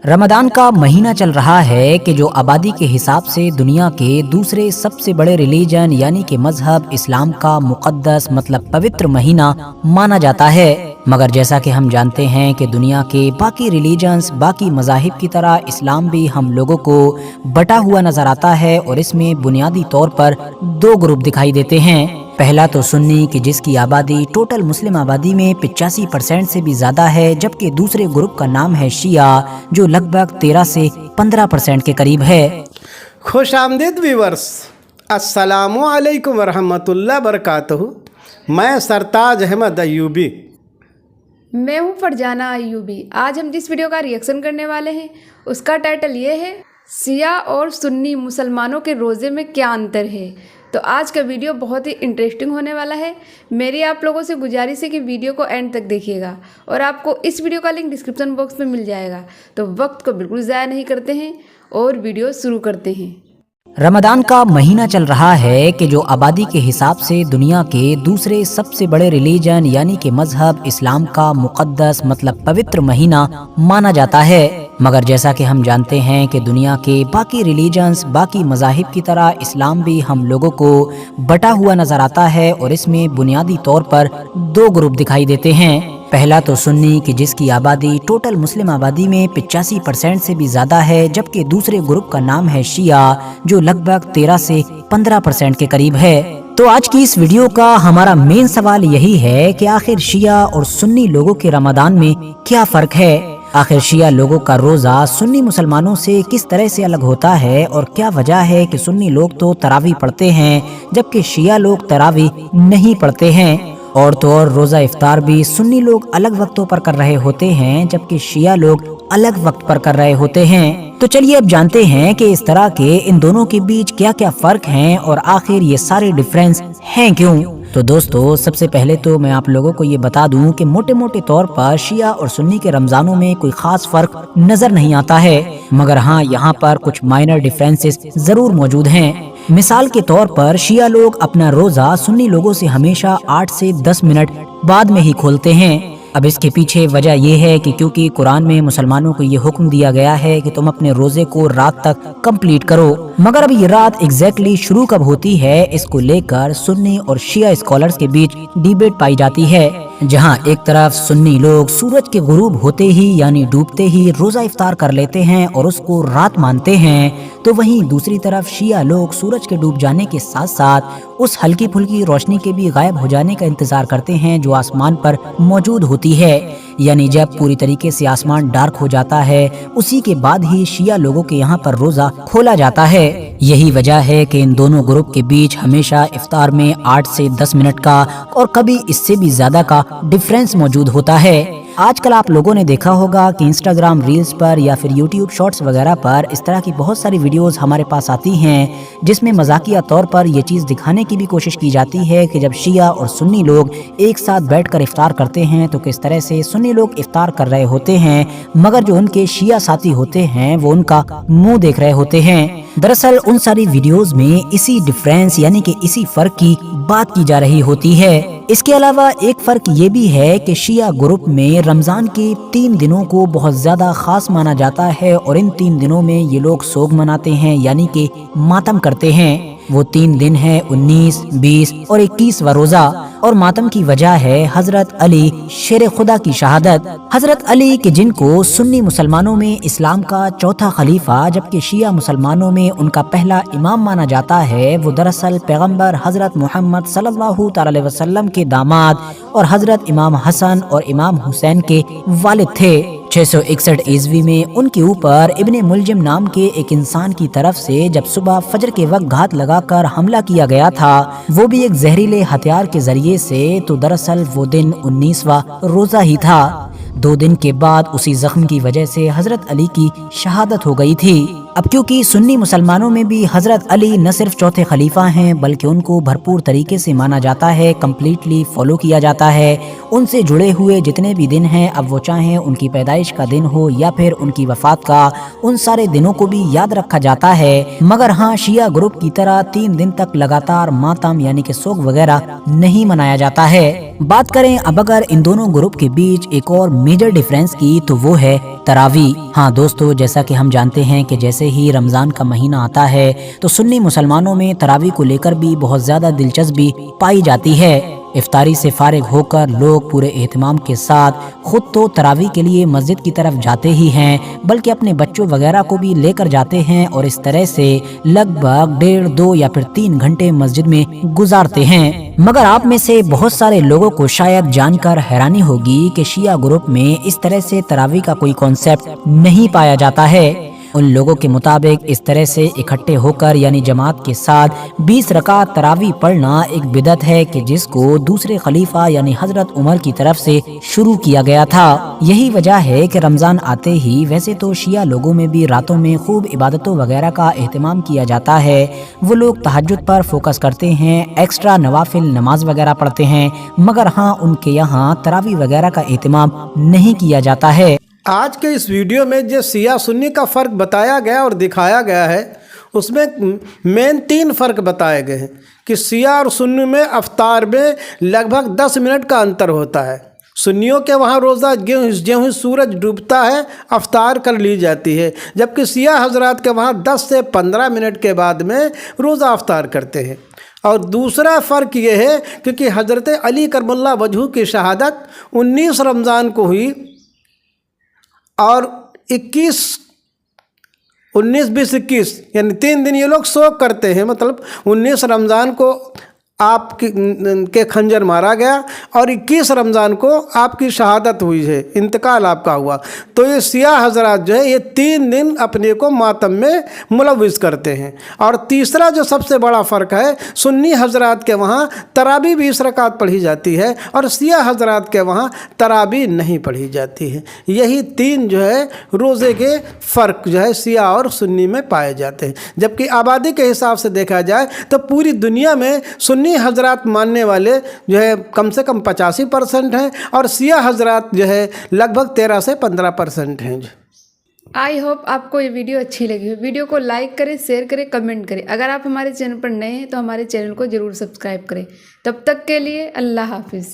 रमदान का महीना चल रहा है कि जो आबादी के हिसाब से दुनिया के दूसरे सबसे बड़े रिलीजन यानी कि मजहब इस्लाम का मुकद्दस मतलब पवित्र महीना माना जाता है। मगर जैसा कि हम जानते हैं कि दुनिया के बाकी रिलीजन्स बाकी मज़ाहिब की तरह इस्लाम भी हम लोगों को बटा हुआ नजर आता है और इसमें बुनियादी तौर पर दो ग्रुप दिखाई देते हैं। पहला तो सुन्नी कि जिसकी आबादी टोटल मुस्लिम आबादी में 85% से भी ज़्यादा है, जबकि दूसरे ग्रुप का नाम है शिया जो लगभग 13 से 15% के करीब है। खुश आमदीद व्यूवर्स, अस्सलामु अलैकुम वरहमतुल्लाह बरकातहू। मैं सरताज अहमद अयूबी। मैं हूँ फरजाना अयूबी। आज हम जिस वीडियो का रिएक्शन करने वाले हैं उसका टाइटल ये है शिया और सुन्नी मुसलमानों के रोज़े में क्या अंतर है। तो आज का वीडियो बहुत ही इंटरेस्टिंग होने वाला है। मेरी आप लोगों से गुजारिश है कि वीडियो को एंड तक देखिएगा और आपको इस वीडियो का लिंक डिस्क्रिप्शन बॉक्स में मिल जाएगा। तो वक्त को बिल्कुल ज़ाया नहीं करते हैं और वीडियो शुरू करते हैं। रमदान का महीना चल रहा है कि जो आबादी के हिसाब से दुनिया के दूसरे सबसे बड़े रिलीजन यानी कि मजहब इस्लाम का मुकद्दस मतलब पवित्र महीना माना जाता है। मगर जैसा कि हम जानते हैं कि दुनिया के बाकी रिलीजन्स बाकी मज़ाहिब की तरह इस्लाम भी हम लोगों को बटा हुआ नजर आता है और इसमें बुनियादी तौर पर दो ग्रुप दिखाई देते हैं। पहला तो सुन्नी कि जिसकी आबादी टोटल मुस्लिम आबादी में 85% से भी ज़्यादा है, जबकि दूसरे ग्रुप का नाम है शिया जो लगभग 13 से 15% के करीब है। तो आज की इस वीडियो का हमारा मेन सवाल यही है कि आखिर शिया और सुन्नी लोगों के रमदान में क्या फ़र्क है। आखिर शिया लोगों का रोज़ा सुन्नी मुसलमानों से किस तरह से अलग होता है और क्या वजह है कि सुन्नी लोग तो तरावी पढ़ते हैं जबकि शिया लोग तरावी नहीं पढ़ते हैं। और तो और रोज़ा इफ्तार भी सुन्नी लोग अलग वक्तों पर कर रहे होते हैं जबकि शिया लोग अलग वक्त पर कर रहे होते हैं। तो चलिए अब जानते हैं कि इस तरह के इन दोनों के बीच क्या क्या फ़र्क हैं और आखिर ये सारे डिफरेंस हैं क्यों। तो दोस्तों सबसे पहले तो मैं आप लोगों को ये बता दूं कि मोटे मोटे तौर पर शिया और सुन्नी के रमज़ानों में कोई ख़ास फ़र्क नज़र नहीं आता है, मगर हाँ यहाँ पर कुछ माइनर डिफरेंसेस ज़रूर मौजूद हैं। मिसाल के तौर पर शिया लोग अपना रोज़ा सुन्नी लोगों से हमेशा 8 से 10 मिनट बाद में ही खोलते हैं। अब इसके पीछे वजह यह है कि क्योंकि कुरान में मुसलमानों को ये हुक्म दिया गया है कि तुम अपने रोजे को रात तक कंप्लीट करो, मगर अब ये रात एग्जैक्टली शुरू कब होती है इसको लेकर सुन्नी और शिया स्कॉलर्स के बीच डिबेट पाई जाती है। जहां एक तरफ सुन्नी लोग सूरज के गुरूब होते ही यानी डूबते ही रोजा इफ्तार कर लेते हैं और उसको रात मानते हैं, तो वहीं दूसरी तरफ शिया लोग सूरज के डूब जाने के साथ साथ उस हल्की फुल्की रोशनी के भी गायब हो जाने का इंतजार करते हैं जो आसमान पर मौजूद होती है। यानी जब पूरी तरीके से आसमान डार्क हो जाता है उसी के बाद ही शिया लोगों के यहाँ पर रोजा खोला जाता है। यही वजह है कि इन दोनों ग्रुप के बीच हमेशा इफ्तार में 8 से 10 मिनट का और कभी इससे भी ज्यादा का डिफरेंस मौजूद होता है। आजकल आप लोगों ने देखा होगा कि इंस्टाग्राम रील्स पर या फिर यूट्यूब शॉर्ट्स वगैरह पर इस तरह की बहुत सारी वीडियोस हमारे पास आती हैं जिसमें मजाकिया तौर पर यह चीज़ दिखाने की भी कोशिश की जाती है कि जब शिया और सुन्नी लोग एक साथ बैठकर इफ्तार करते हैं तो किस तरह से सुन्नी लोग इफ्तार कर रहे होते हैं मगर जो उनके शिया साथी होते हैं वो उनका मुंह देख रहे होते हैं। दरअसल उन सारी वीडियोस में इसी डिफरेंस यानी कि इसी फर्क की बात की जा रही होती है। इसके अलावा एक फर्क ये भी है कि शिया ग्रुप में रमजान के 3 दिनों को बहुत ज्यादा खास माना जाता है और इन 3 दिनों में ये लोग सोग मनाते हैं यानी कि मातम करते हैं। वो 3 दिन है 19, 20 और 21वां रोजा और मातम की वजह है हजरत अली शेर खुदा की शहादत। हजरत अली के जिनको सुन्नी मुसलमानों में इस्लाम का चौथा खलीफा जबकि शिया मुसलमानों में उनका पहला इमाम माना जाता है, वो दरअसल पैगंबर हजरत मोहम्मद सल्लल्लाहु अलैहि वसल्लम के दामाद और हजरत इमाम हसन और इमाम हुसैन के वालिद थे। 661 ईस्वी में उनके ऊपर इब्ने मुलजिम नाम के एक इंसान की तरफ से जब सुबह फजर के वक्त घात लगाकर हमला किया गया था, वो भी एक जहरीले हथियार के जरिए से, तो दरअसल वो दिन 19वां रोजा ही था। 2 दिन के बाद उसी जख्म की वजह से हजरत अली की शहादत हो गई थी। अब क्योंकि सुन्नी मुसलमानों में भी हजरत अली न सिर्फ चौथे खलीफा हैं बल्कि उनको भरपूर तरीके से माना जाता है, कम्प्लीटली फॉलो किया जाता है। उनसे जुड़े हुए जितने भी दिन हैं, अब वो चाहें उनकी पैदाइश का दिन हो या फिर उनकी वफात का, उन सारे दिनों को भी याद रखा जाता है। मगर हाँ, शिया ग्रुप की तरह 3 दिन तक लगातार मातम यानी कि शोक वगैरह नहीं मनाया जाता है। बात करें अब अगर इन दोनों ग्रुप के बीच एक और मेजर डिफरेंस की, तो वो है तरावी। हाँ दोस्तों, जैसा कि हम जानते हैं कि जैसे ही रमज़ान का महीना आता है तो सुन्नी मुसलमानों में तरावी को लेकर भी बहुत ज़्यादा दिलचस्पी पाई जाती है। इफ्तारी से फारिग होकर लोग पूरे एहतमाम के साथ खुद तो तरावी के लिए मस्जिद की तरफ जाते ही हैं, बल्कि अपने बच्चों वगैरह को भी लेकर जाते हैं और इस तरह से लगभग 1.5, 2 या फिर 3 घंटे मस्जिद में गुजारते हैं। मगर आप में से बहुत सारे लोगों को शायद जानकर हैरानी होगी कि शिया ग्रुप में इस तरह से तरावी का कोई कॉन्सेप्ट नहीं पाया जाता है। उन लोगों के मुताबिक इस तरह से इकट्ठे होकर यानी जमात के साथ 20 रकात तरावी पढ़ना एक बिदअत है कि जिसको दूसरे खलीफा यानी हजरत उमर की तरफ से शुरू किया गया था। यही वजह है कि रमजान आते ही वैसे तो शिया लोगों में भी रातों में खूब इबादतों वगैरह का एहतमाम किया जाता है। वो लोग तहज्जुद पर फोकस करते हैं, एक्स्ट्रा नवाफिल नमाज वगैरह पढ़ते हैं, मगर हाँ उनके यहाँ तरावी वगैरह का एहतमाम नहीं किया जाता है। आज के इस वीडियो में जो शिया सुन्नी का फ़र्क बताया गया और दिखाया गया है, उसमें मेन 3 फ़र्क बताए गए हैं कि शिया और सुन्नी में अफ्तार में लगभग 10 मिनट का अंतर होता है। सुन्नियों के वहाँ रोज़ा ज्यों ही सूरज डूबता है अफ्तार कर ली जाती है, जबकि शिया हजरात के वहाँ 10 से 15 मिनट के बाद में रोज़ा अफ्तार करते हैं। और दूसरा फ़र्क ये है क्योंकि हज़रत अली करमुल्लाह वजहू की शहादत 19 रमज़ान को हुई और 19, 20, 21 यानी 3 दिन ये लोग शोक करते हैं। मतलब 19 रमज़ान को आपके खंजर मारा गया और 21 रमज़ान को आपकी शहादत हुई है, इंतकाल आपका हुआ। तो ये शिया हजरात जो है ये 3 दिन अपने को मातम में मुलव्विस करते हैं। और तीसरा जो सबसे बड़ा फ़र्क है, सुन्नी हजरात के वहाँ तरावी 20 रकात पढ़ी जाती है और शिया हजरात के वहाँ तरावी नहीं पढ़ी जाती है। यही 3 जो है रोज़े के फ़र्क जो है शिया और सुन्नी में पाए जाते हैं। जबकि आबादी के हिसाब से देखा जाए तो पूरी दुनिया में सुन्नी हजरात मानने वाले जो है कम से कम 85% हैं और शिया हजरात जो है लगभग 13 से 15% हैं। आई होप आपको ये वीडियो अच्छी लगी हो। वीडियो को लाइक करें, शेयर करें, कमेंट करें। अगर आप हमारे चैनल पर नए हैं तो हमारे चैनल को ज़रूर सब्सक्राइब करें। तब तक के लिए अल्लाह हाफिज़।